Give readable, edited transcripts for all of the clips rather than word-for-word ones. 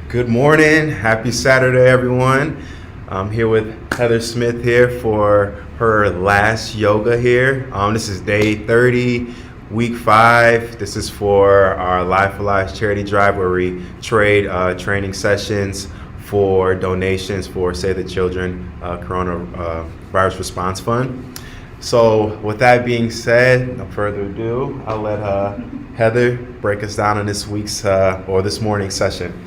Good morning. Happy Saturday, everyone. I'm here with Heather Smith here for her last yoga here. This is day 30, week 5. This is for our Life for Lives charity drive where we trade training sessions for donations for Save the Children Coronavirus Response Fund. So with that being said, no further ado, I'll let Heather break us down on this week's or this morning's session.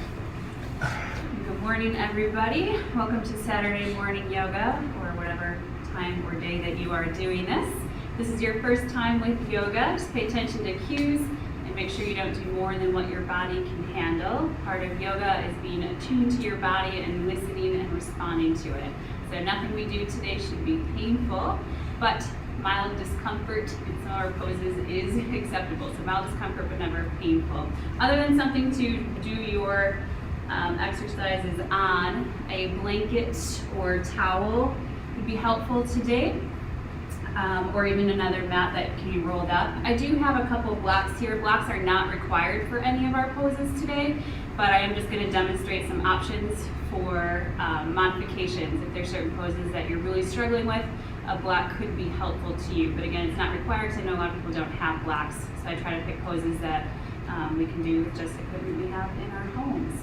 Good morning, everybody. Welcome to Saturday morning yoga, or whatever time or day that you are doing this. This is your first time with yoga. Just pay attention to cues and make sure you don't do more than what your body can handle. Part of yoga is being attuned to your body and listening and responding to it. So nothing we do today should be painful, but mild discomfort in some of our poses is acceptable. So mild discomfort, but never painful. Other than something to do your exercises on, a blanket or towel would be helpful today, or even another mat that can be rolled up. I do have a couple blocks here. Blocks are not required for any of our poses today, but I am just going to demonstrate some options for modifications. If there's certain poses that you're really struggling with, a block could be helpful to you. But again, it's not required, because I know a lot of people don't have blocks. So I try to pick poses that we can do with just equipment we have in our homes.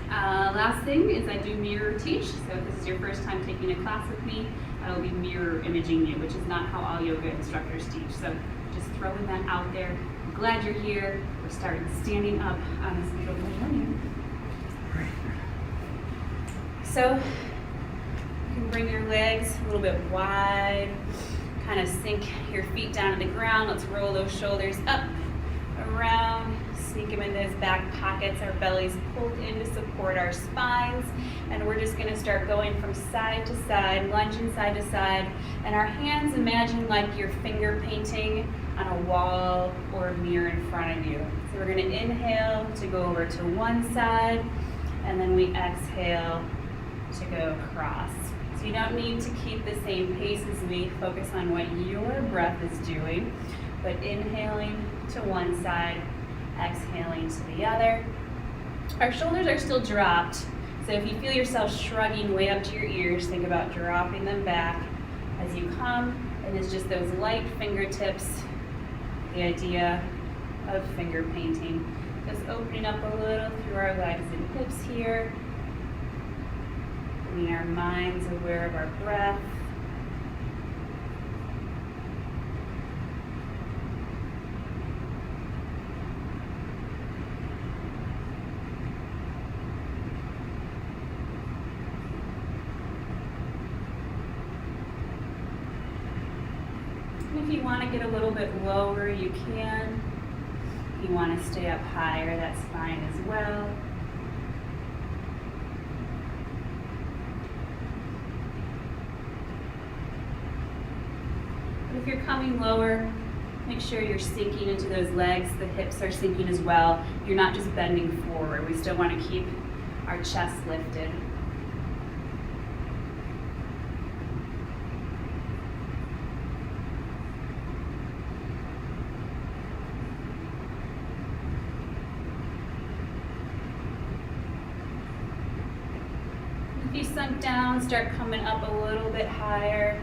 Last thing is I do mirror teach. So if this is your first time taking a class with me, I will be mirror imaging you, which is not how all yoga instructors teach. So just throwing that out there. I'm glad you're here. We're starting standing up on this beautiful morning. So you can bring your legs a little bit wide, kind of sink your feet down to the ground. Let's roll those shoulders up, around, sneak them in those back pockets. Our belly's pulled in to support our spines. And we're just gonna start going from side to side, lunging side to side. And our hands, imagine like you're finger painting on a wall or a mirror in front of you. So we're gonna inhale to go over to one side, and then we exhale to go across. So you don't need to keep the same pace as me. Focus on what your breath is doing, but inhaling to one side, exhaling to the other. Our shoulders are still dropped, so if you feel yourself shrugging way up to your ears, think about dropping them back as you come, and it's just those light fingertips, the idea of finger painting. Just opening up a little through our legs and hips here, bringing our minds aware of our breath. If you want to get a little bit lower, you can. If you want to stay up higher, that's fine as well. But if you're coming lower, make sure you're sinking into those legs. The hips are sinking as well. You're not just bending forward. We still want to keep our chest lifted. If you sunk down, start coming up a little bit higher.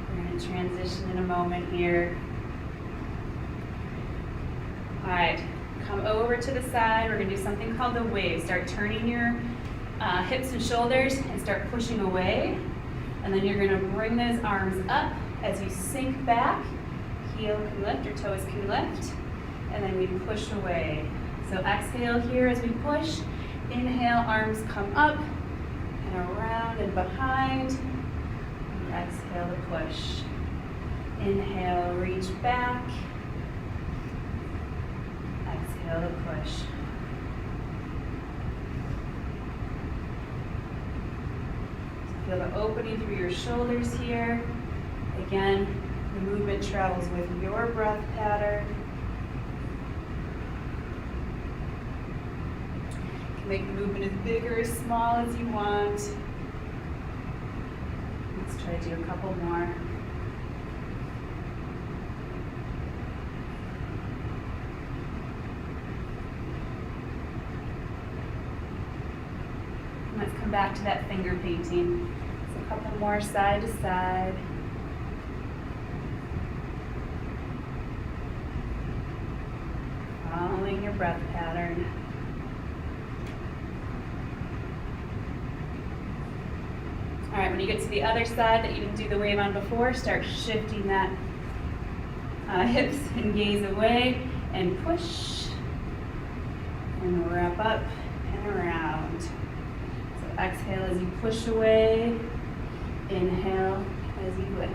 We're going to transition in a moment here. All right, come over to the side. We're going to do something called the wave. Start turning your hips and shoulders and start pushing away. And then you're going to bring those arms up as you sink back. Heel can lift, your toes can lift. And then we push away. So exhale here as we push. Inhale, arms come up and around and behind. And exhale to push. Inhale, reach back. Exhale to push. So feel the opening through your shoulders here. Again, the movement travels with your breath pattern. You can make the movement as big or as small as you want. Let's try to do a couple more. Let's come back to that finger painting. So a couple more side to side. Following your breath pattern. All right, when you get to the other side that you didn't do the wave on before, start shifting that hips and gaze away and push and wrap up and around. So exhale as you push away, inhale as you lift.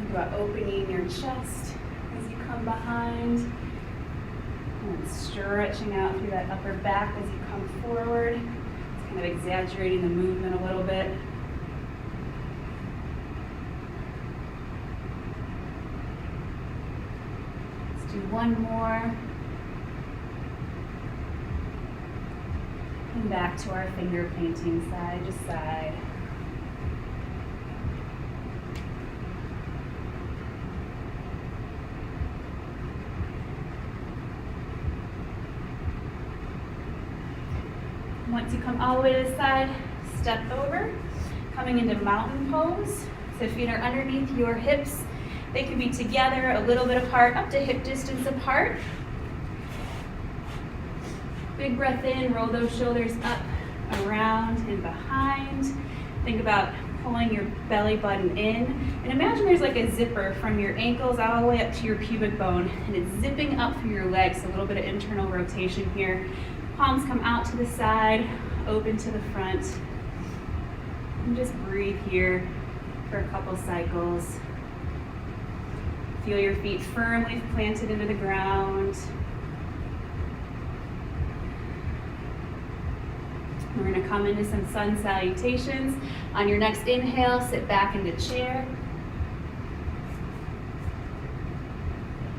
About opening your chest as you come behind and stretching out through that upper back as you come forward. It's kind of exaggerating the movement a little bit. Let's do one more. And back to our finger painting side to side. Once you come all the way to the side, step over, coming into mountain pose. So feet are underneath your hips. They can be together, a little bit apart, up to hip distance apart. Big breath in, roll those shoulders up, around, and behind. Think about pulling your belly button in. And imagine there's like a zipper from your ankles all the way up to your pubic bone, and it's zipping up through your legs, so a little bit of internal rotation here. Palms come out to the side, open to the front. And just breathe here for a couple cycles. Feel your feet firmly planted into the ground. We're going to come into some sun salutations. On your next inhale, sit back into chair.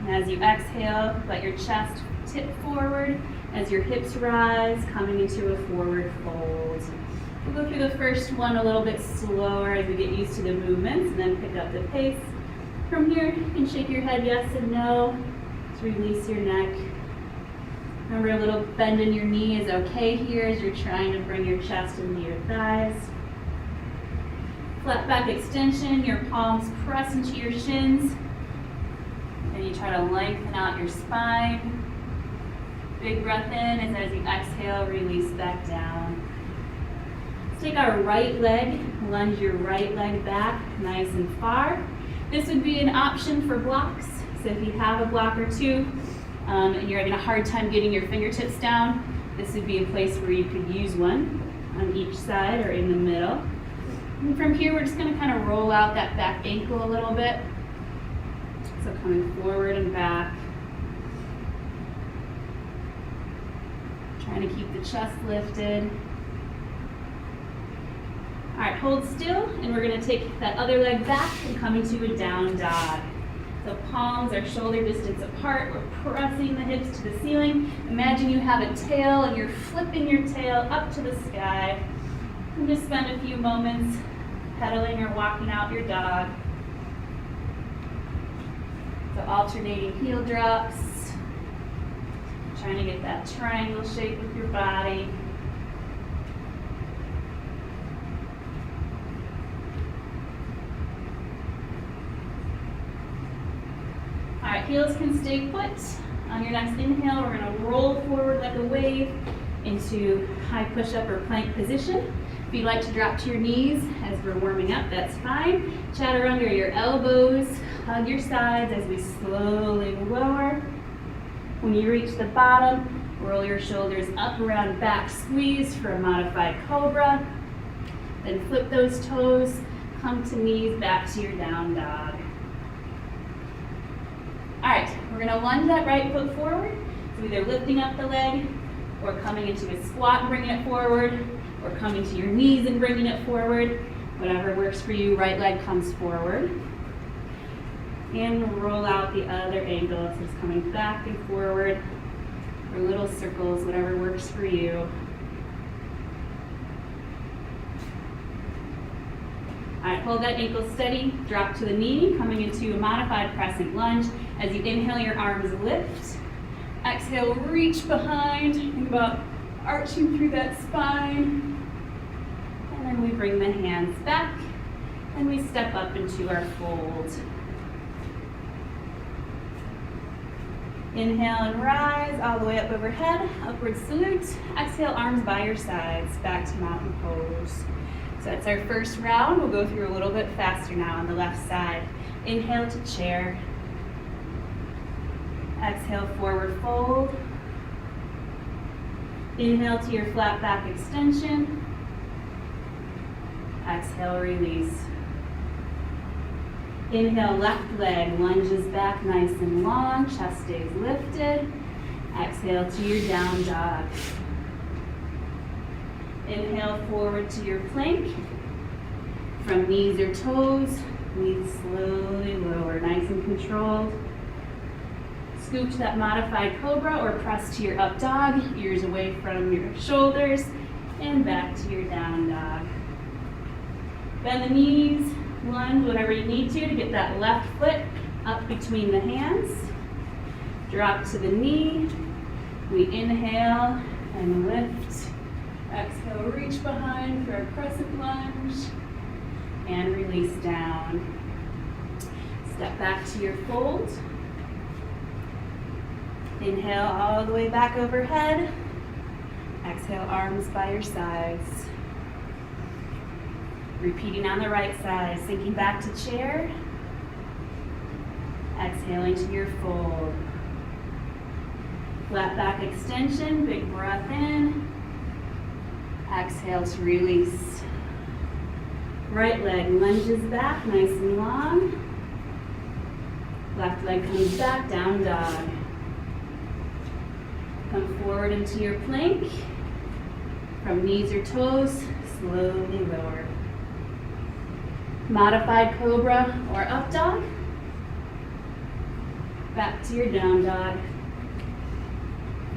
And as you exhale, let your chest tip forward. As your hips rise, coming into a forward fold. We'll go through the first one a little bit slower as we get used to the movements, and then pick up the pace. From here, you can shake your head yes and no. Just release your neck. Remember, a little bend in your knee is okay here as you're trying to bring your chest into your thighs. Flat back extension, your palms press into your shins. And you try to lengthen out your spine. Big breath in, and as you exhale, release back down. Let's take our right leg, lunge your right leg back nice and far. This would be an option for blocks. So if you have a block or two and you're having a hard time getting your fingertips down, this would be a place where you could use one on each side or in the middle. And from here, we're just going to kind of roll out that back ankle a little bit. So coming forward and back. Trying to keep the chest lifted. All right, hold still, and we're going to take that other leg back and come into a down dog. So palms are shoulder distance apart. We're pressing the hips to the ceiling. Imagine you have a tail and you're flipping your tail up to the sky. And just spend a few moments pedaling or walking out your dog. So alternating heel drops. Trying to get that triangle shape with your body. All right, heels can stay put. On your next inhale, we're going to roll forward like a wave into high push-up or plank position. If you'd like to drop to your knees as we're warming up, that's fine. Chatter under your elbows, hug your sides as we slowly lower. When you reach the bottom, roll your shoulders up around back squeeze for a modified cobra. Then flip those toes, come to knees, back to your down dog. All right, we're gonna lunge that right foot forward. So either lifting up the leg, or coming into a squat and bringing it forward, or coming to your knees and bringing it forward. Whatever works for you, right leg comes forward. And roll out the other ankle. So it's coming back and forward, or little circles, whatever works for you. All right, hold that ankle steady, drop to the knee, coming into a modified crescent lunge. As you inhale, your arms lift. Exhale, reach behind. Think about arching through that spine. And then we bring the hands back, and we step up into our fold. Inhale and rise all the way up overhead, upward salute. Exhale, arms by your sides, back to mountain pose. So that's our first round. We'll go through a little bit faster now on the left side. Inhale to chair. Exhale, forward fold. Inhale to your flat back extension. Exhale, release. Inhale, left leg lunges back nice and long, chest stays lifted. Exhale to your down dog. Inhale forward to your plank. From knees or toes, we slowly lower, nice and controlled. Scoop to that modified cobra or press to your up dog, ears away from your shoulders, and back to your down dog. Bend the knees, lunge whatever you need to get that left foot up between the hands. Drop to the knee. We inhale and lift. Exhale, reach behind for a crescent lunge. And release down. Step back to your fold. Inhale all the way back overhead. Exhale, arms by your sides. Repeating on the right side, sinking back to chair. Exhaling to your fold. Flat back extension, big breath in. Exhale to release. Right leg lunges back, nice and long. Left leg comes back, down dog. Come forward into your plank. From knees or toes, slowly lower. Modified cobra or up dog. Back to your down dog.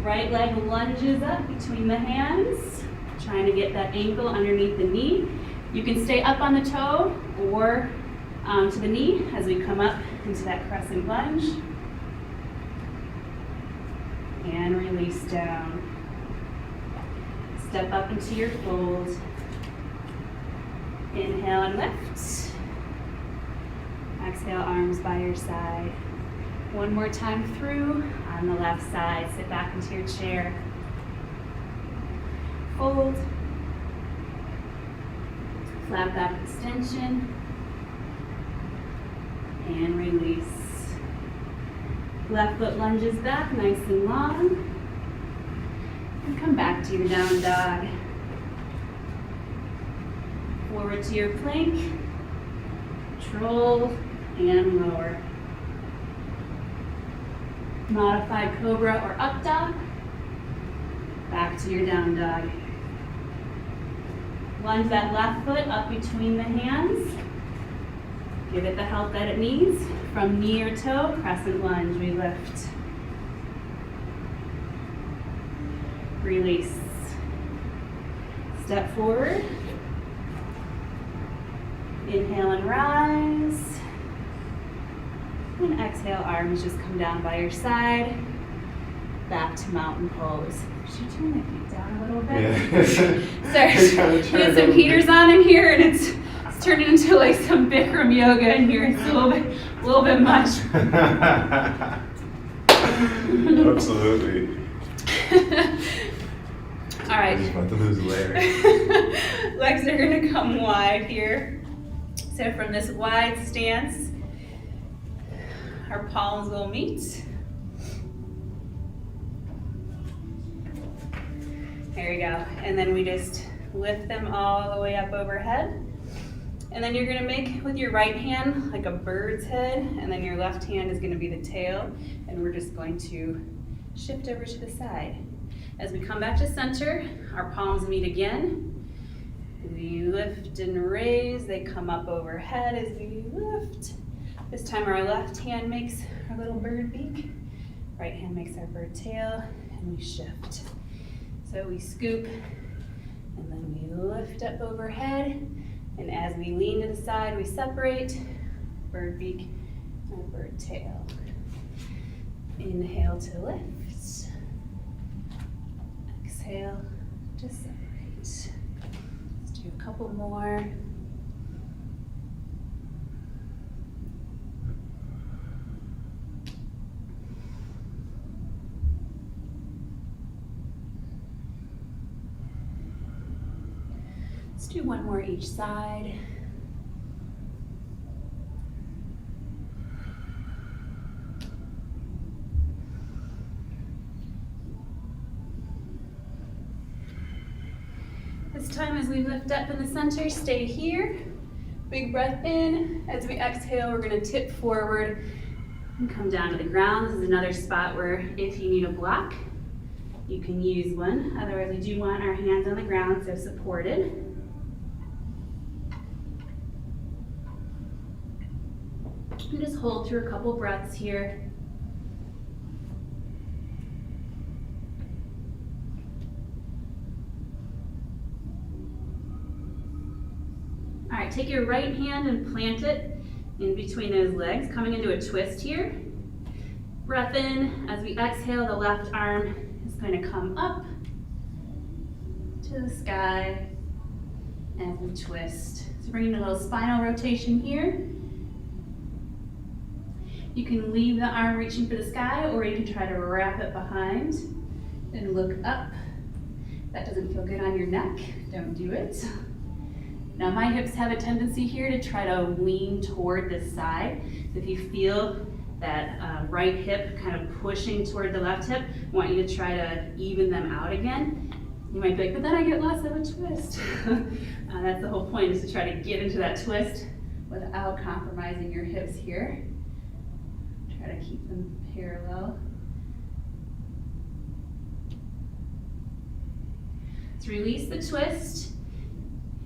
Right leg lunges up between the hands, trying to get that ankle underneath the knee. You can stay up on the toe or to the knee as we come up into that crescent lunge. And release down. Step up into your fold. Inhale and lift. Exhale, arms by your side. One more time through on the left side. Sit back into your chair. Fold. Flat back extension. And release. Left foot lunges back nice and long. And come back to your down dog. Forward to your plank. Control and lower. Modified cobra or up dog. Back to your down dog. Lunge that left foot up between the hands. Give it the help that it needs. From knee or toe, crescent lunge, we lift. Release. Step forward. Inhale and rise. And exhale, arms just come down by your side. Back to mountain pose. Should you turn my feet down a little bit? Yeah. Sorry, we had some heaters on in here and it's turning into like some Bikram yoga in here. It's a little bit much. Absolutely. All right. I'm just about to lose a layer. Legs are gonna come wide here. So from this wide stance, our palms will meet. There you go. And then we just lift them all the way up overhead. And then you're gonna make with your right hand like a bird's head, and then your left hand is gonna be the tail, and we're just going to shift over to the side. As we come back to center, our palms meet again. We lift and raise, they come up overhead as we lift. This time our left hand makes our little bird beak, right hand makes our bird tail, and we shift. So we scoop, and then we lift up overhead, and as we lean to the side, we separate, bird beak and bird tail. Inhale to lift, exhale to separate. Let's do a couple more. Let's do one more each side. This time as we lift up in the center, stay here. Big breath in. As we exhale, we're gonna tip forward and come down to the ground. This is another spot where if you need a block, you can use one. Otherwise, we do want our hands on the ground, so supported. And just hold through a couple breaths here. All right, take your right hand and plant it in between those legs, coming into a twist here. Breath in. As we exhale, the left arm is going to come up to the sky as we twist. So bringing a little spinal rotation here. You can leave the arm reaching for the sky, or you can try to wrap it behind and look up. If that doesn't feel good on your neck, don't do it. Now my hips have a tendency here to try to lean toward this side. So if you feel that right hip kind of pushing toward the left hip, I want you to try to even them out again. You might be like, but then I get less of a twist. That's the whole point, is to try to get into that twist without compromising your hips here. Try to keep them parallel. Let's release the twist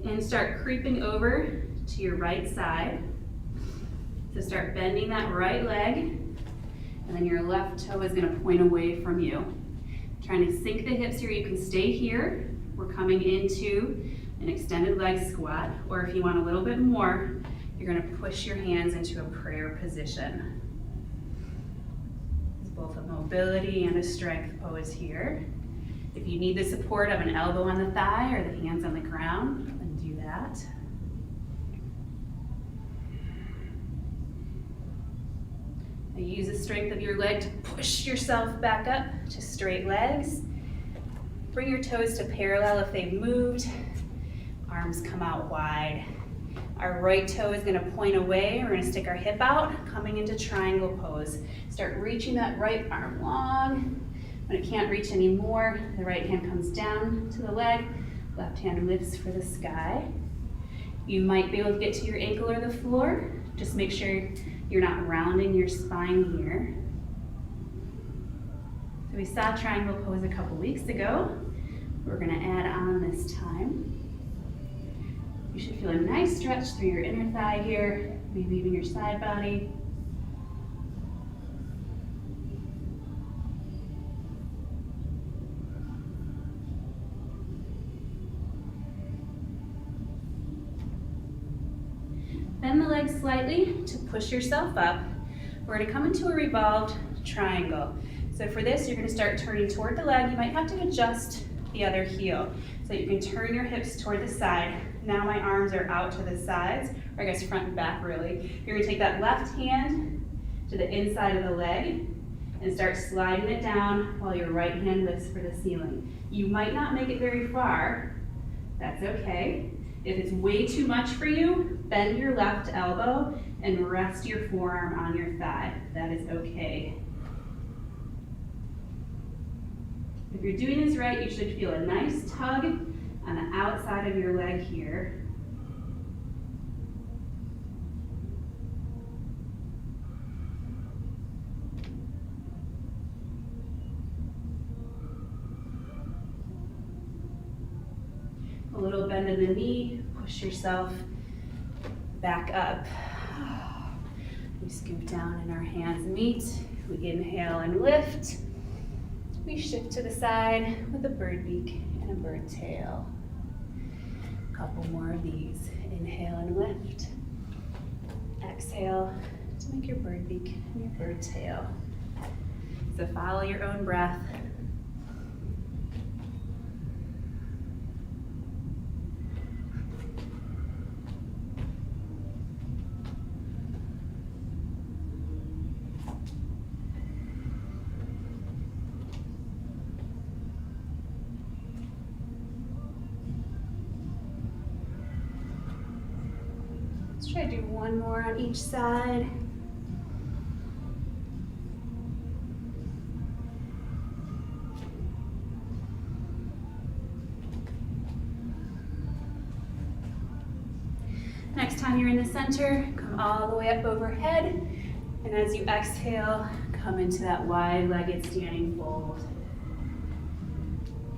and start creeping over to your right side. So start bending that right leg, and then your left toe is gonna point away from you. Trying to sink the hips here. You can stay here. We're coming into an extended leg squat, or if you want a little bit more, you're gonna push your hands into a prayer position. It's both a mobility and a strength pose here. If you need the support of an elbow on the thigh or the hands on the ground, then do that. Now use the strength of your leg to push yourself back up to straight legs. Bring your toes to parallel if they've moved. Arms come out wide. Our right toe is gonna point away. We're gonna stick our hip out, coming into triangle pose. Start reaching that right arm long. When it can't reach anymore, the right hand comes down to the leg, left hand lifts for the sky. You might be able to get to your ankle or the floor. Just make sure you're not rounding your spine here. So we saw triangle pose a couple weeks ago. We're gonna add on this time. You should feel a nice stretch through your inner thigh here, maybe even your side body. Bend the legs slightly to push yourself up. We're gonna come into a revolved triangle. So for this, you're gonna start turning toward the leg. You might have to adjust the other heel. So you can turn your hips toward the side. Now my arms are out to the sides, or I guess front and back really. You're gonna take that left hand to the inside of the leg and start sliding it down while your right hand lifts for the ceiling. You might not make it very far. That's okay. If it's way too much for you, bend your left elbow and rest your forearm on your thigh. That is okay. If you're doing this right, you should feel a nice tug on the outside of your leg here. A little bend in the knee, push yourself back up. We scoop down and our hands meet. We inhale and lift. We shift to the side with a bird beak and a bird tail. A couple more of these. Inhale and lift. Exhale to make your bird beak and your bird tail. So follow your own breath. Let's try to do one more on each side. Next time you're in the center, come all the way up overhead. And as you exhale, come into that wide-legged standing fold.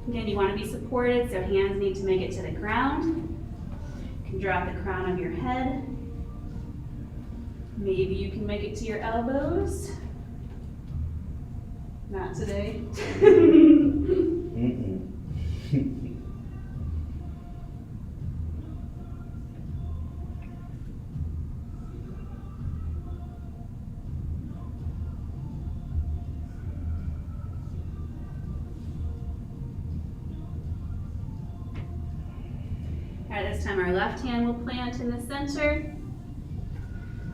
Again, you want to be supported, so hands need to make it to the ground. You can drop the crown of your head. Maybe you can make it to your elbows. Not today. All right, this time our left hand will plant in the center.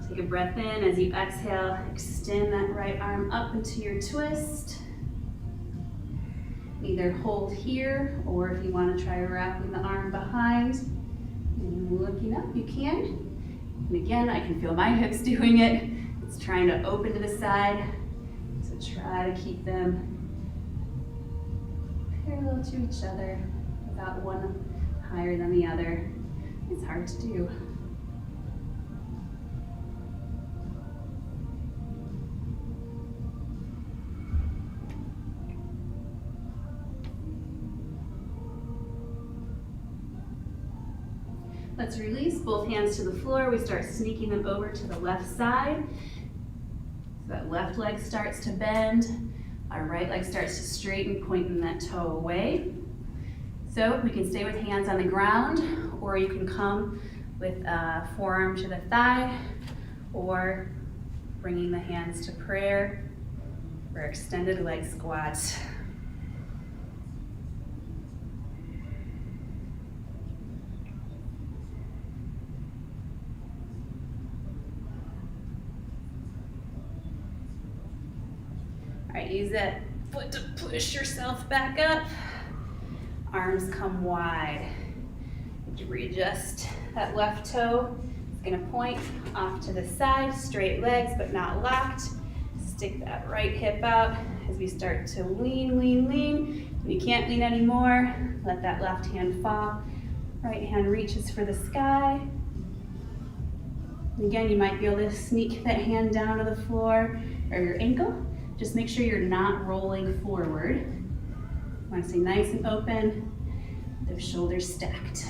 Take a breath in. As you exhale, extend that right arm up into your twist. Either hold here, or if you want to try wrapping the arm behind and looking up, you can. And again, I can feel my hips doing it. It's trying to open to the side, so try to keep them parallel to each other without one higher than the other. It's hard to do. Let's release both hands to the floor. We start sneaking them over to the left side. So that left leg starts to bend. Our right leg starts to straighten, pointing that toe away. So we can stay with hands on the ground, or you can come with a forearm to the thigh, or bringing the hands to prayer for extended leg squats. All right, use that foot to push yourself back up. Arms come wide. You readjust that left toe. It's gonna point off to the side, straight legs, but not locked. Stick that right hip out as we start to lean, lean, lean. When you can't lean anymore, let that left hand fall. Right hand reaches for the sky. And again, you might be able to sneak that hand down to the floor or your ankle. Just make sure you're not rolling forward. You want to stay nice and open, those shoulders stacked.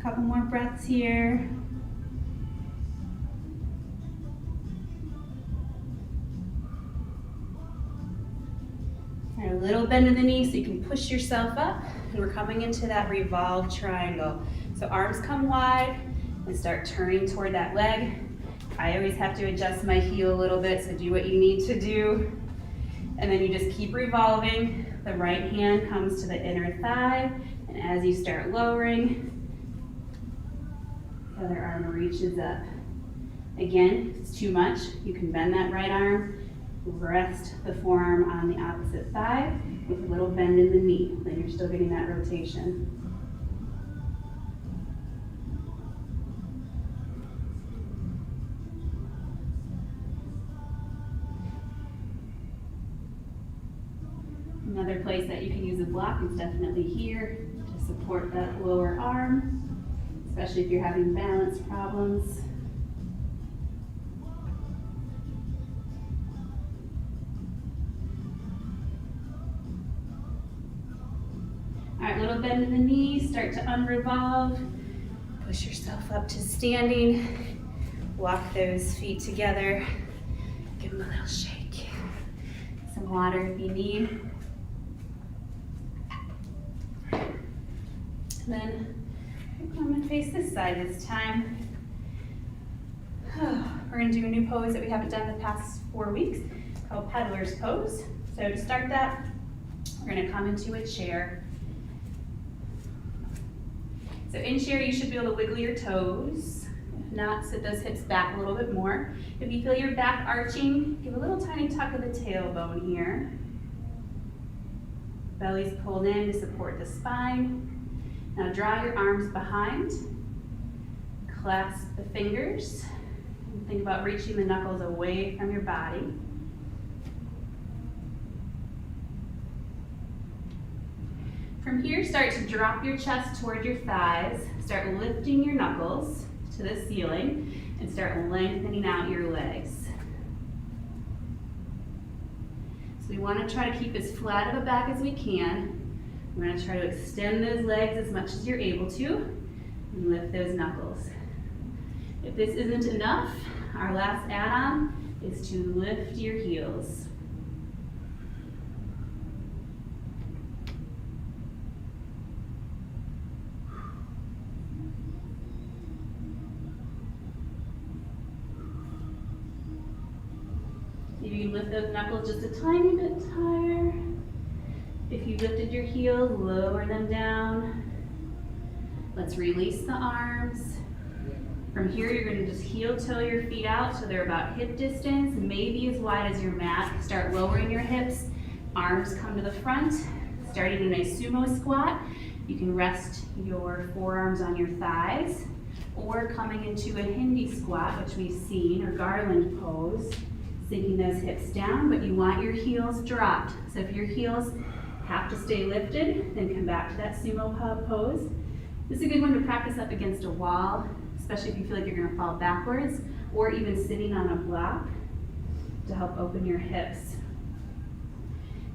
Couple more breaths here. A little bend in the knee so you can push yourself up, and we're coming into that Revolved Triangle. So arms come wide and start turning toward that leg. I always have to adjust my heel a little bit, so do what you need to do. And then you just keep revolving. The right hand comes to the inner thigh, and as you start lowering, the other arm reaches up. Again, if it's too much, you can bend that right arm. Rest the forearm on the opposite thigh with a little bend in the knee. Then you're still getting that rotation. Another place that you can use a block is definitely here to support that lower arm, especially if you're having balance problems. All right, little bend in the knees, start to unrevolve. Push yourself up to standing. Walk those feet together. Give them a little shake. Some water if you need. And then I'm gonna face this side this time. We're gonna do a new pose that we haven't done the past 4 weeks called Peddlers Pose. So to start that, we're gonna come into a chair. So in chair, you should be able to wiggle your toes. If not, sit those hips back a little bit more. If you feel your back arching, give a little tiny tuck of the tailbone here. Belly's pulled in to support the spine. Now draw your arms behind. Clasp the fingers. And think about reaching the knuckles away from your body. From here, start to drop your chest toward your thighs. Start lifting your knuckles to the ceiling and start lengthening out your legs. So we want to try to keep as flat of a back as we can. We're going to try to extend those legs as much as you're able to and lift those knuckles. If this isn't enough, our last add-on is to lift your heels. You can lift those knuckles just a tiny bit higher. If you lifted your heels, lower them down. Let's release the arms. From here, you're going to just heel toe your feet out so they're about hip distance, maybe as wide as your mat. Start lowering your hips. Arms come to the front. Starting in a sumo squat, you can rest your forearms on your thighs, or coming into a Hindi squat, which we've seen, or garland pose. Sinking those hips down, but you want your heels dropped. So if your heels have to stay lifted, then come back to that sumo pose. This is a good one to practice up against a wall, especially if you feel like you're gonna fall backwards, or even sitting on a block to help open your hips.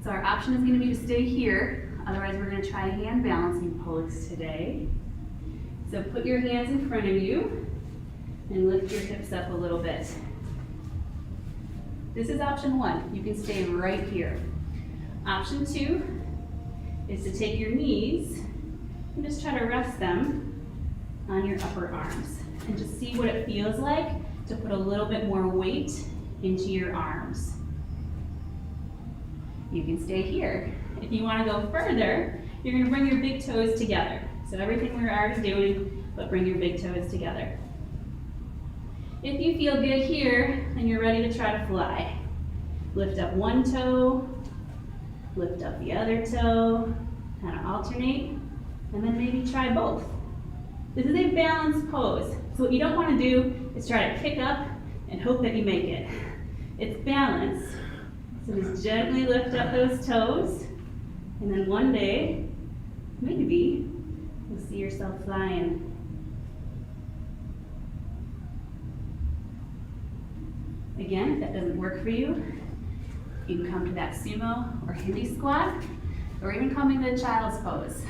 So our option is gonna be to stay here. Otherwise, we're gonna try a hand balancing pose today. So put your hands in front of you and lift your hips up a little bit. This is option 1. You can stay right here. Option 2 is to take your knees and just try to rest them on your upper arms and just see what it feels like to put a little bit more weight into your arms. You can stay here. If you want to go further, you're going to bring your big toes together. So everything we're already doing, but bring your big toes together. If you feel good here, then you're ready to try to fly. Lift up one toe, lift up the other toe, kind of alternate, and then maybe try both. This is a balanced pose. So what you don't want to do is try to kick up and hope that you make it. It's balance. So just gently lift up those toes, and then one day, maybe, you'll see yourself flying. Again, if that doesn't work for you, you can come to that sumo or Hindi squat, or even come into child's pose.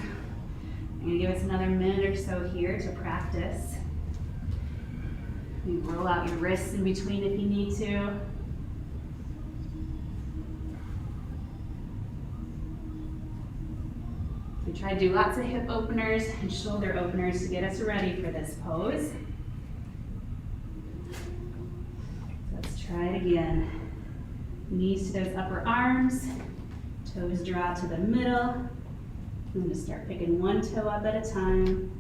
I'm gonna give us another minute or so here to practice. You roll out your wrists in between if you need to. We try to do lots of hip openers and shoulder openers to get us ready for this pose. Let's try it again. Knees to those upper arms, toes draw to the middle. I'm going to start picking one toe up at a time.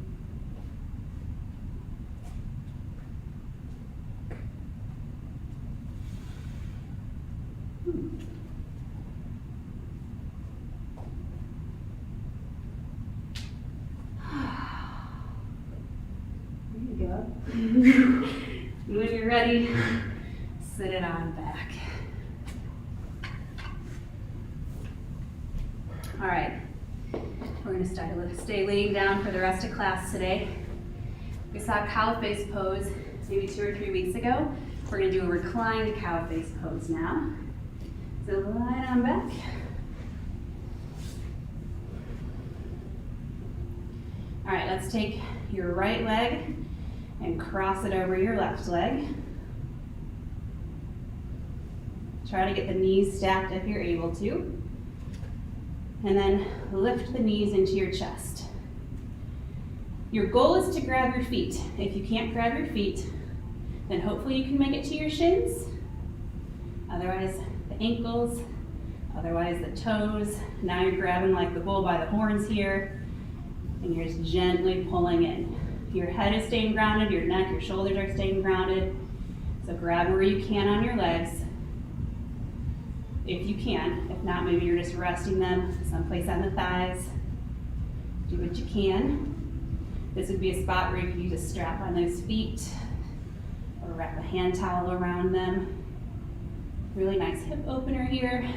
There you go. When you're ready, sit it on back. All right, we're going to stay laying down for the rest of class today. We saw cow face pose maybe 2 or 3 weeks ago. We're going to do a reclined cow face pose now. So lie on back. All right, let's take your right leg and cross it over your left leg. Try to get the knees stacked if you're able to. And then lift the knees into your chest. Your goal is to grab your feet. If you can't grab your feet, then hopefully you can make it to your shins. Otherwise, the ankles, otherwise the toes. Now you're grabbing like the bull by the horns here, and you're just gently pulling in. Your head is staying grounded, your neck, your shoulders are staying grounded. So grab where you can on your legs, if you can. If not, maybe you're just resting them someplace on the thighs. Do what you can. This would be a spot where you could use a strap on those feet or wrap a hand towel around them. Really nice hip opener here.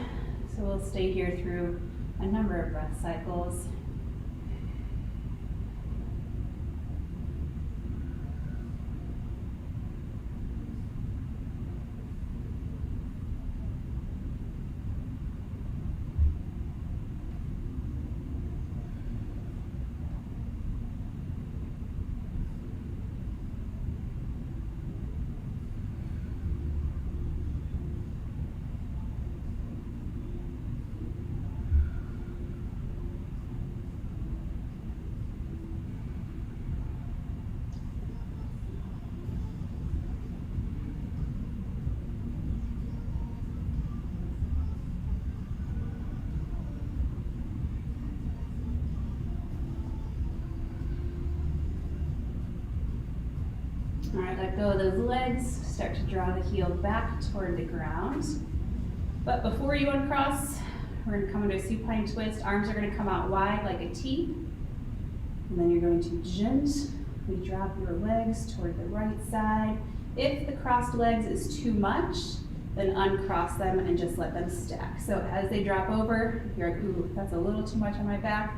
So we'll stay here through a number of breath cycles. All right, let go of those legs. Start to draw the heel back toward the ground. But before you uncross, we're gonna come into a supine twist. Arms are gonna come out wide like a T. And then you're going to gently drop your legs toward the right side. If the crossed legs is too much, then uncross them and just let them stack. So as they drop over, if you're like, ooh, that's a little too much on my back,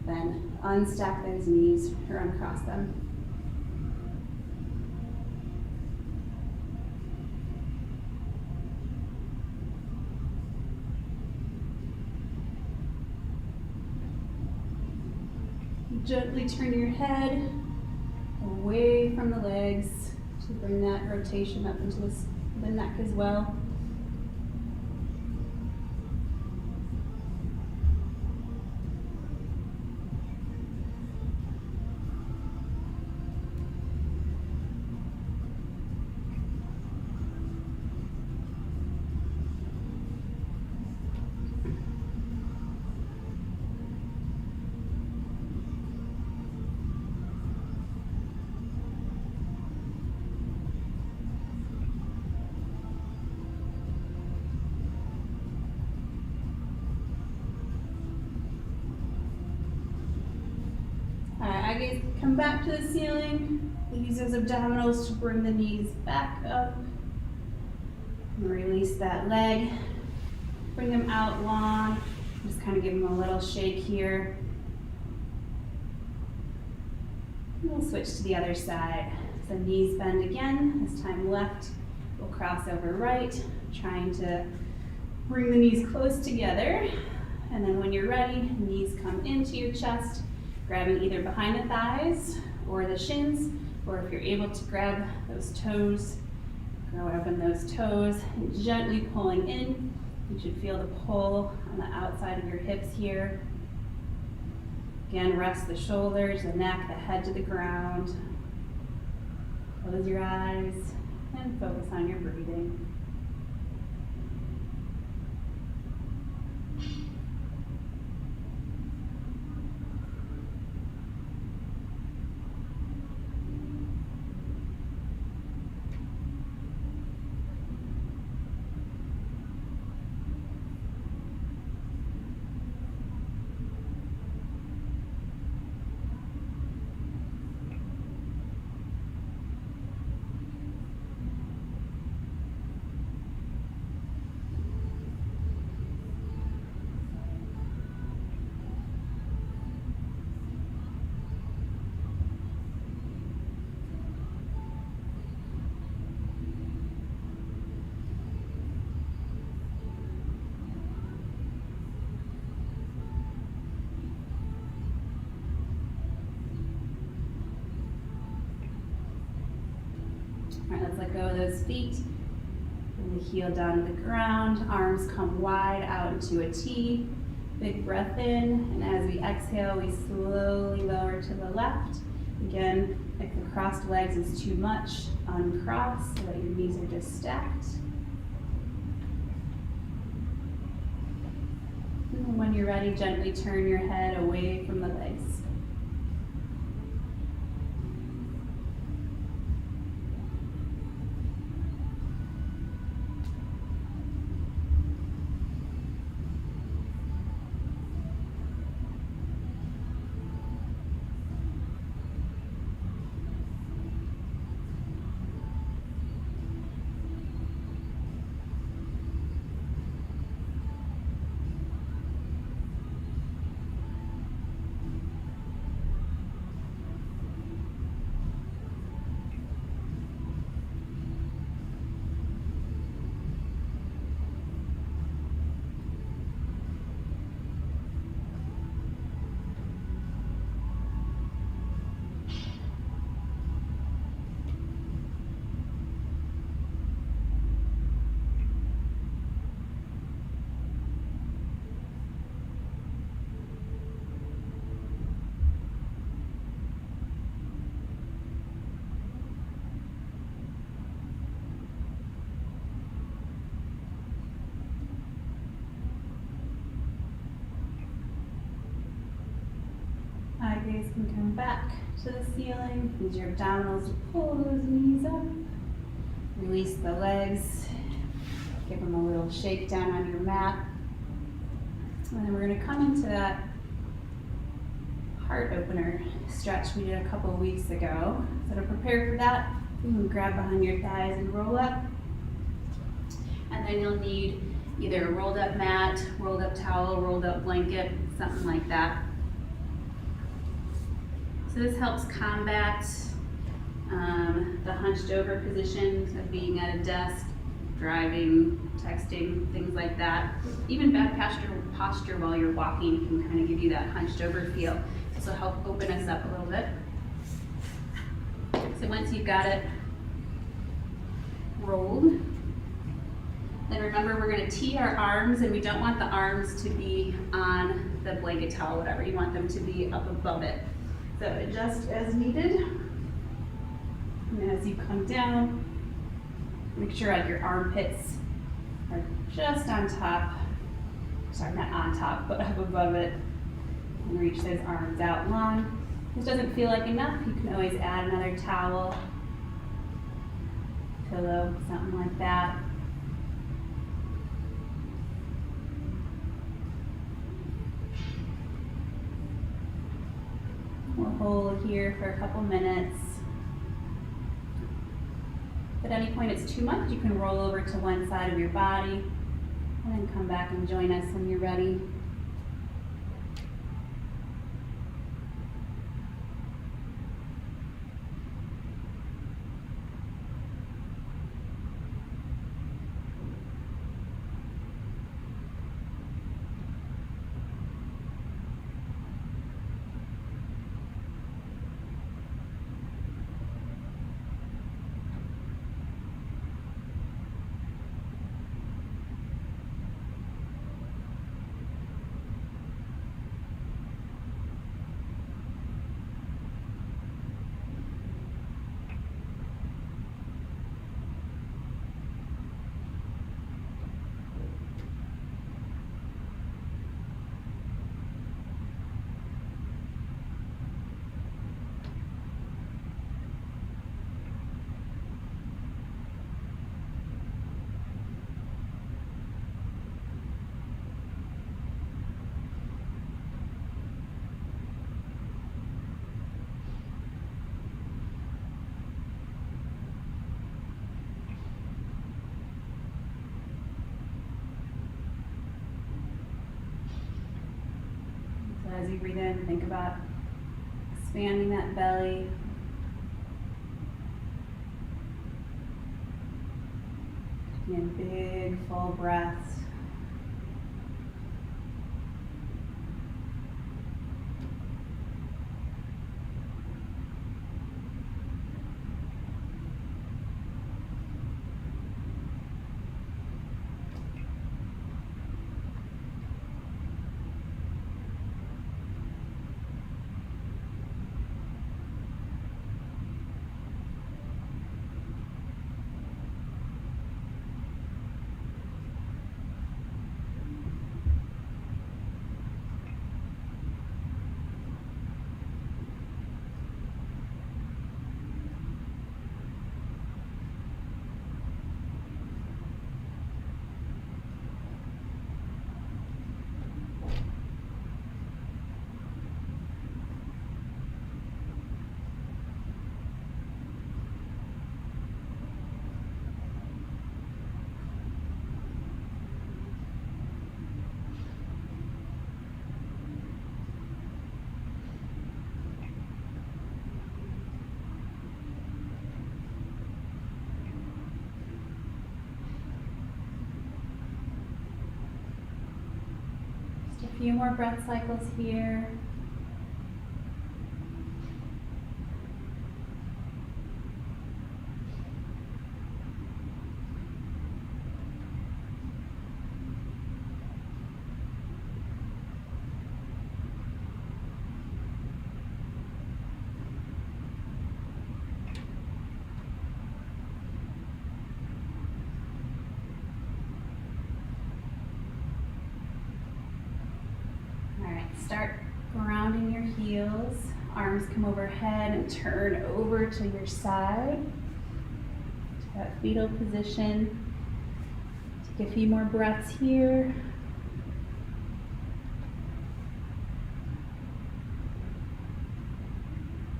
then unstack those knees or uncross them. Gently turn your head away from the legs to bring that rotation up into the neck as well. Guys, come back to the ceiling. Use those abdominals to bring the knees back up. And release that leg. Bring them out long. Just kind of give them a little shake here. And we'll switch to the other side. So knees bend again. This time left. We'll cross over right, trying to bring the knees close together. And then when you're ready, knees come into your chest. Grabbing either behind the thighs or the shins, or if you're able to grab those toes, grow up in those toes, and gently pulling in. You should feel the pull on the outside of your hips here. Again, rest the shoulders, the neck, the head to the ground. Close your eyes and focus on your breathing. go those feet. Bring the heel down to the ground, arms come wide out into a T. Big breath in, and as we exhale, we slowly lower to the left. Again, if the crossed legs is too much, uncross so that your knees are just stacked. And when you're ready, gently turn your head away from the legs. Eye gaze can come back to the ceiling. Use your abdominals to pull those knees up. Release the legs. Give them a little shake down on your mat. And then we're going to come into that heart opener stretch we did a couple of weeks ago. So to prepare for that, you can grab behind your thighs and roll up. And then you'll need either a rolled up mat, rolled up towel, rolled up blanket, something like that. So this helps combat the hunched over position of being at a desk, driving, texting, things like that. Even bad posture while you're walking can kind of give you that hunched over feel. This will help open us up a little bit. So once you've got it rolled, then remember we're going to tee our arms, and we don't want the arms to be on the blanket towel, whatever. You want them to be up above it. So adjust as needed. And as you come down, make sure like your armpits are just on top. Sorry, not on top, but up above it. And reach those arms out long. If this doesn't feel like enough, you can always add another towel, pillow, something like that. We'll hold here for a couple minutes. If at any point it's too much, you can roll over to one side of your body and then come back and join us when you're ready. As you breathe in, think about expanding that belly. Taking in big, full breaths. A few more breath cycles here. Start grounding your heels, arms come overhead and turn over to your side, to that fetal position. Take a few more breaths here.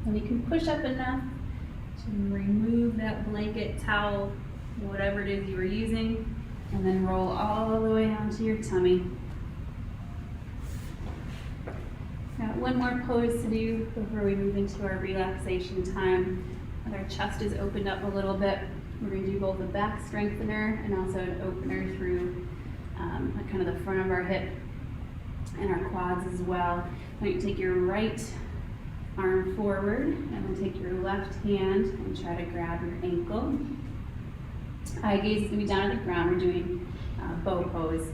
And you can push up enough to remove that blanket, towel, whatever it is you were using, and then roll all the way onto your tummy. Got one more pose to do before we move into our relaxation time. With our chest is opened up a little bit, we're going to do both a back strengthener and also an opener through kind of the front of our hip and our quads as well. Now you take your right arm forward and then take your left hand and try to grab your ankle. Eye gaze is going to be down at the ground. We're doing bow pose.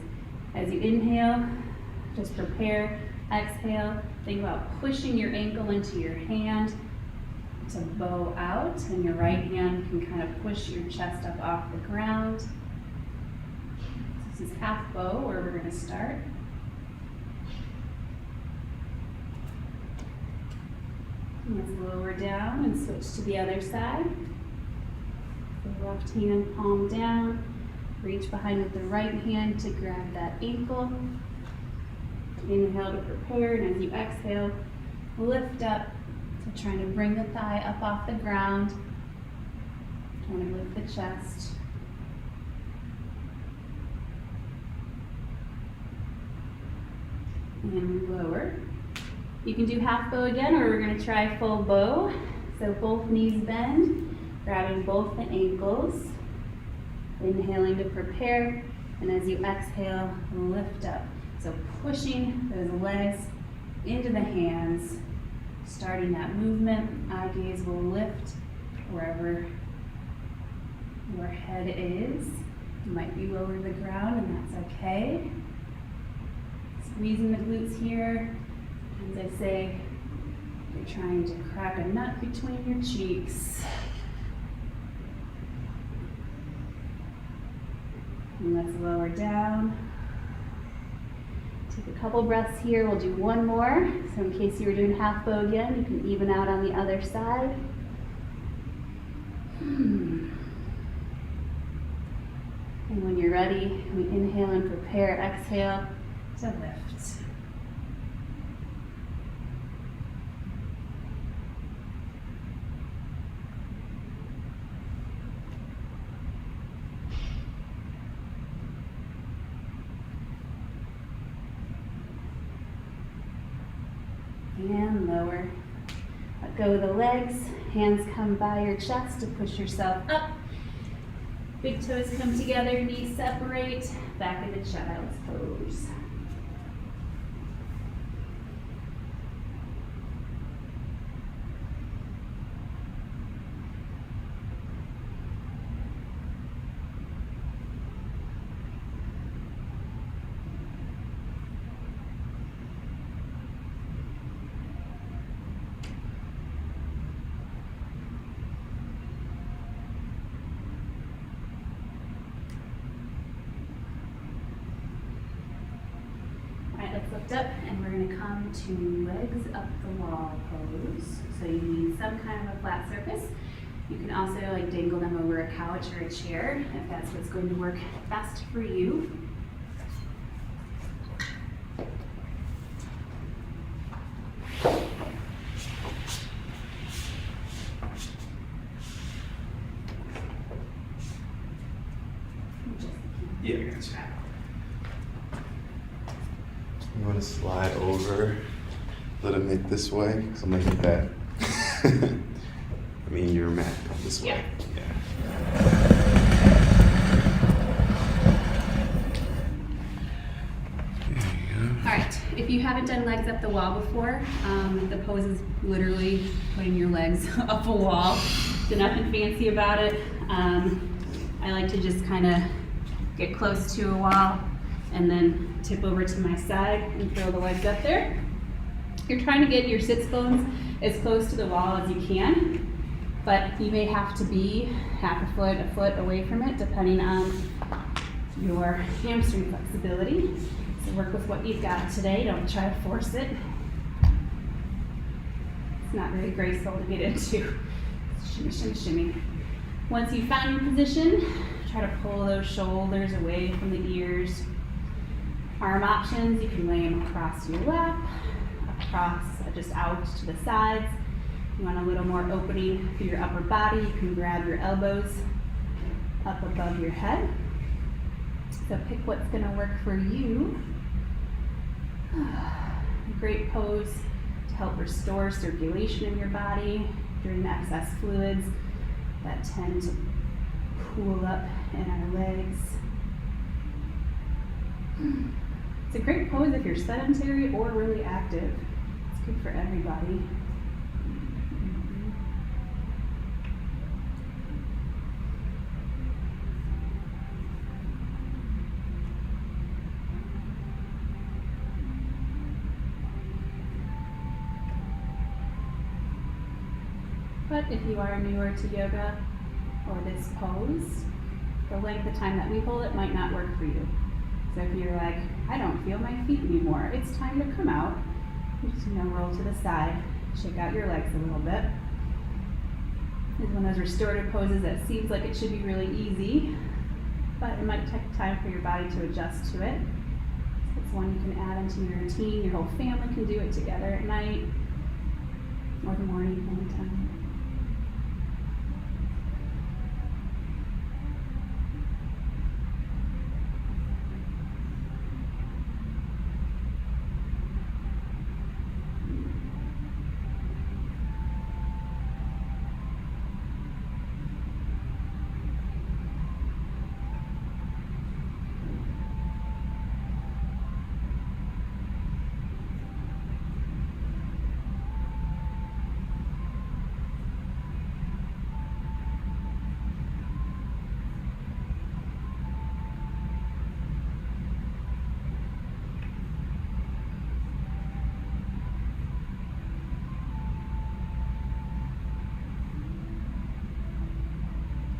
As you inhale, just prepare. Exhale, think about pushing your ankle into your hand to bow out, and your right hand can kind of push your chest up off the ground. This is half bow where we're going to start. And let's lower down and switch to the other side. The left hand palm down, reach behind with the right hand to grab that ankle. Inhale to prepare, and as you exhale, lift up. So trying to bring the thigh up off the ground. Trying to lift the chest. And lower. You can do half bow again, or we're going to try full bow. So both knees bend, grabbing both the ankles. Inhaling to prepare, and as you exhale, lift up. So pushing those legs into the hands, starting that movement. Eye gaze will lift wherever your head is. You might be lower to the ground, and that's okay. Squeezing the glutes here. As I say, you're trying to crack a nut between your cheeks. And let's lower down. Take a couple breaths here. We'll do one more. So in case you were doing half bow again, you can even out on the other side. And when you're ready, we inhale and prepare. Exhale to lift. And lower. Let go of the legs. Hands come by your chest to push yourself up. Big toes come together, knees separate. Back into child's pose. Lift up, and we're going to come to legs up the wall pose. So you need some kind of a flat surface. You can also dangle them over a couch or a chair if that's what's going to work best for you. Yeah, I got you. You want to slide over a little bit this way? Because I'm making that. I mean, your mat come this way. Yeah. All right, you haven't done legs up the wall before, the pose is literally putting your legs up a wall. So nothing fancy about it. I like to just kind of get close to a wall and then tip over to my side and throw the legs up there. You're trying to get your sits bones as close to the wall as you can, but you may have to be half a foot away from it, depending on your hamstring flexibility. So work with what you've got today. Don't try to force it. It's not very graceful to get into. Shimmy, shimmy, shimmy. Once you've found your position, try to pull those shoulders away from the ears. Arm options, you can lay them across your lap, across, just out to the sides. If you want a little more opening through your upper body, you can grab your elbows up above your head. So pick what's going to work for you. A great pose to help restore circulation in your body during excess fluids that tend to pool up in our legs. It's a great pose if you're sedentary or really active. It's good for everybody. But if you are newer to yoga or this pose, the length of time that we hold it might not work for you. So if you're like, I don't feel my feet anymore, it's time to come out. You just roll to the side, shake out your legs a little bit. It's one of those restorative poses that seems like it should be really easy, but it might take time for your body to adjust to it. So it's one you can add into your routine. Your whole family can do it together at night or the morning, anytime.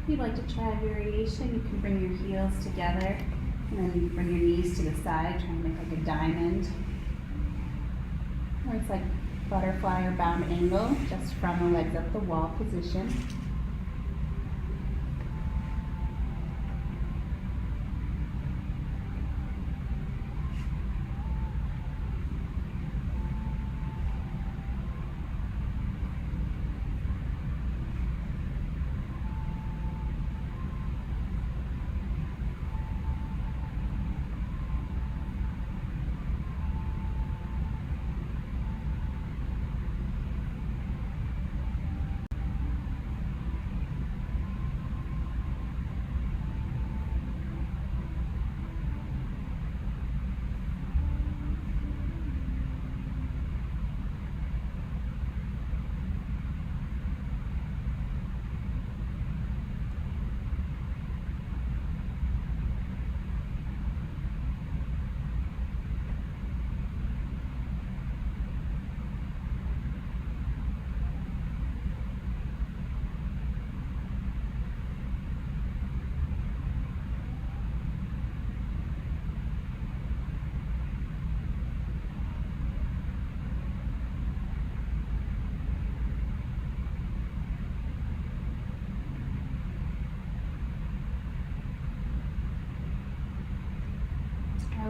If you'd like to try a variation, you can bring your heels together and then you bring your knees to the side, trying to make like a diamond. Or it's like butterfly or bound angle, just from the legs up the wall position.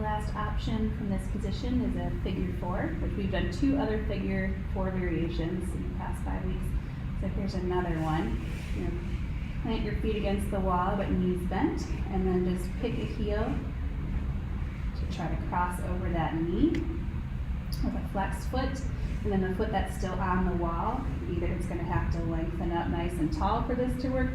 Last option from this position is a figure 4, which we've done 2 other figure 4 variations in the past 5 weeks. So here's another one. Plant your feet against the wall but knees bent, and then just pick a heel to try to cross over that knee with a flexed foot. And then the foot that's still on the wall, either it's going to have to lengthen up nice and tall for this to work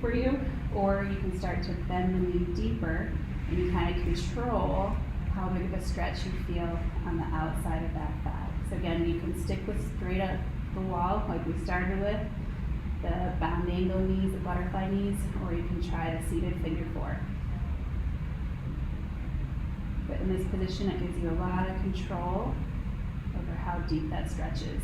for you, or you can start to bend the knee deeper and you kind of control how big of a stretch you feel on the outside of that thigh. So again, you can stick with straight up the wall like we started with, the bound angle knees, the butterfly knees, or you can try the seated figure four. But in this position, it gives you a lot of control over how deep that stretch is.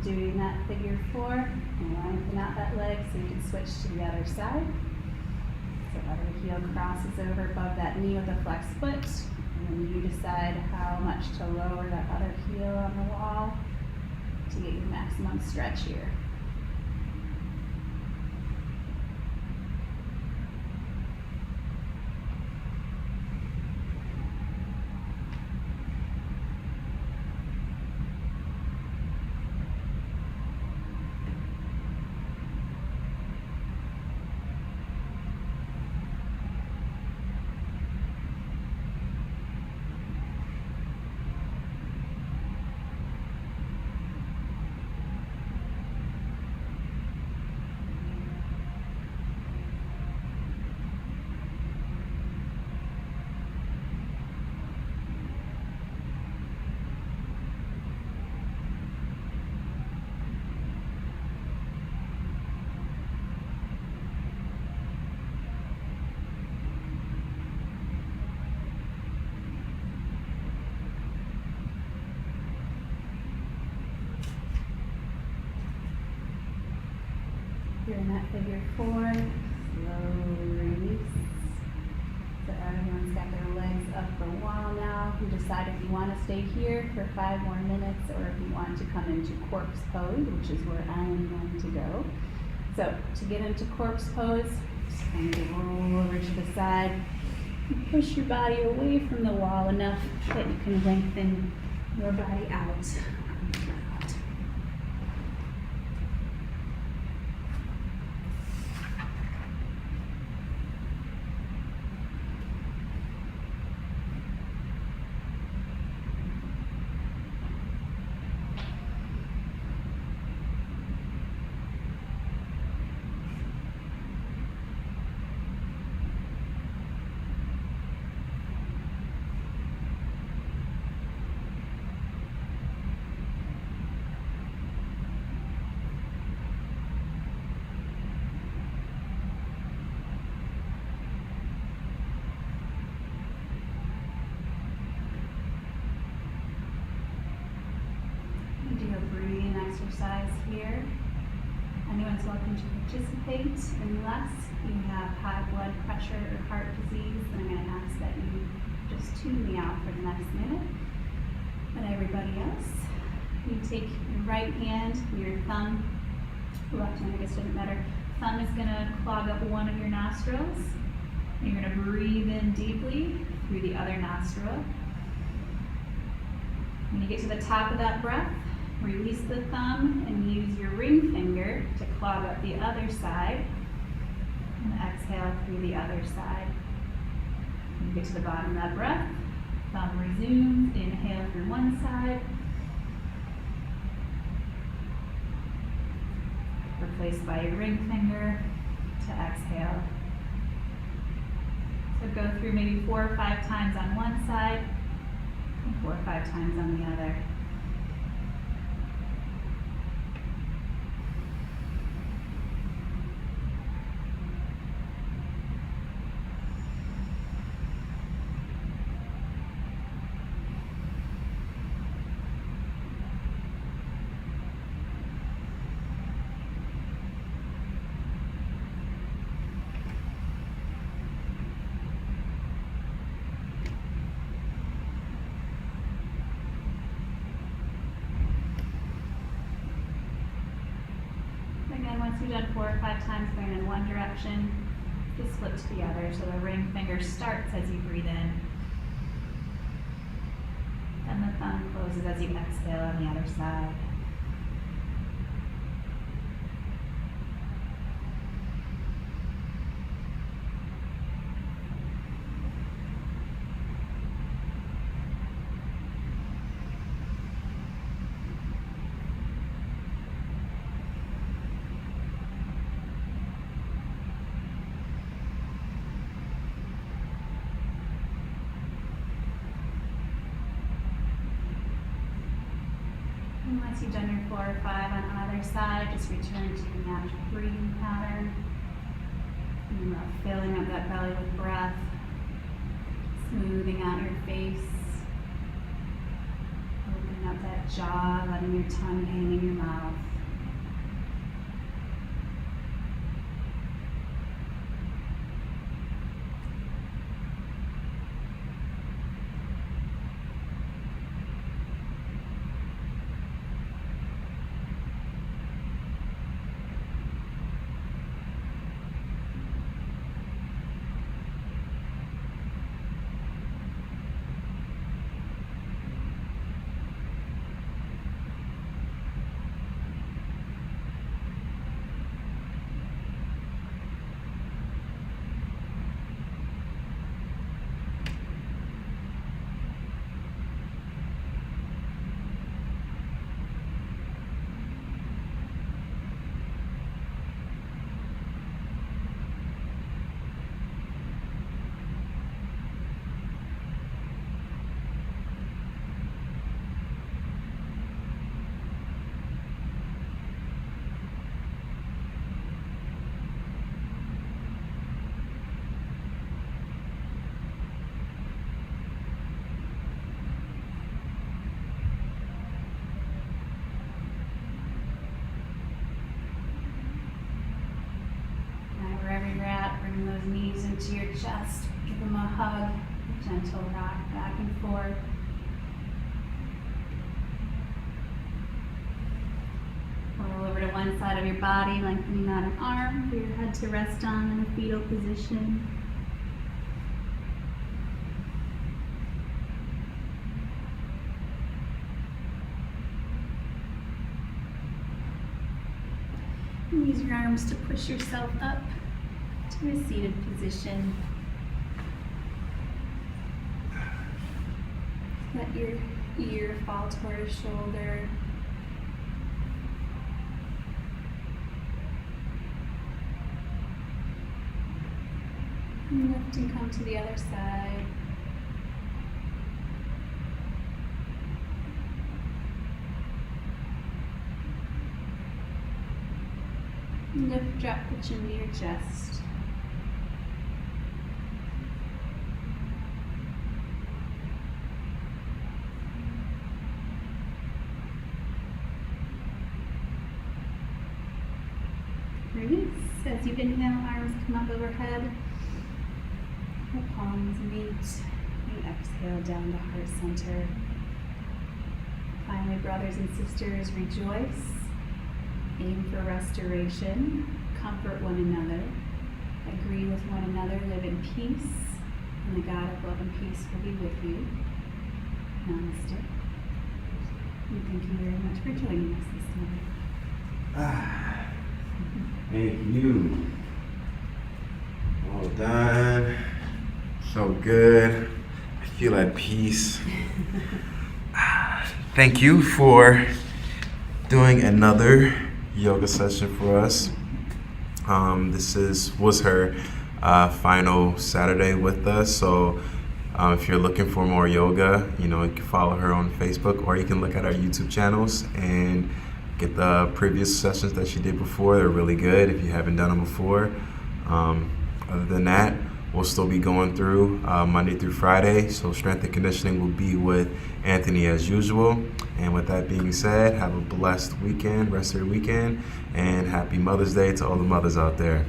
Doing that figure four, and lengthen out that leg so you can switch to the other side. So other heel crosses over above that knee with a flexed foot, and then you decide how much to lower that other heel on the wall to get your maximum stretch here. You're in that figure four, slowly release. So everyone's got their legs up the wall now. You decide if you want to stay here for 5 more minutes or if you want to come into corpse pose, which is where I am going to go. So to get into corpse pose, just kind of roll over to the side. Push your body away from the wall enough that you can lengthen your body out. Exercise here. Anyone's welcome to participate unless you have high blood pressure or heart disease. Then I'm going to ask that you just tune me out for the next minute. But everybody else, you take your right hand, your thumb, left hand I guess doesn't matter. Thumb is going to clog up one of your nostrils. You're going to breathe in deeply through the other nostril. When you get to the top of that breath, release the thumb and use your ring finger to clog up the other side. And exhale through the other side. When you get to the bottom of that breath, thumb resumes, inhale through one side. Replaced by your ring finger to exhale. So go through maybe 4 or 5 times on one side and 4 or 5 times on the other. done 4 or 5 times going in one direction, just flip to the other. So the ring finger starts as you breathe in, and the thumb closes as you exhale on the other side. Once you've done your 4 or 5 on either side, just return to your natural breathing pattern. And filling up that belly with breath, smoothing out your face, opening up that jaw, letting your tongue hang in your mouth. Bring those knees into your chest, give them a hug, a gentle rock back and forth. Roll over to one side of your body, lengthening out an arm for your head to rest on in a fetal position. And use your arms to push yourself up to a seated position. Let your ear fall toward a shoulder. And lift and come to the other side. Lift, drop the chin to your chest. Release. As you inhale, arms come up overhead. The palms meet. You exhale down to heart center. Finally, brothers and sisters, rejoice. Aim for restoration. Comfort one another. Agree with one another. Live in peace. And the God of love and peace will be with you. Namaste. And thank you very much for joining us this morning. Thank you. Well done. So good. I feel at peace. Thank you for doing another yoga session for us. This was her final Saturday with us. So if you're looking for more yoga, you can follow her on Facebook, or you can look at our YouTube channels and get the previous sessions that she did before. They're really good if you haven't done them before. Other than that, we'll still be going through Monday through Friday. So strength and conditioning will be with Anthony as usual. And with that being said, have a blessed weekend, rest of your weekend, and happy Mother's Day to all the mothers out there.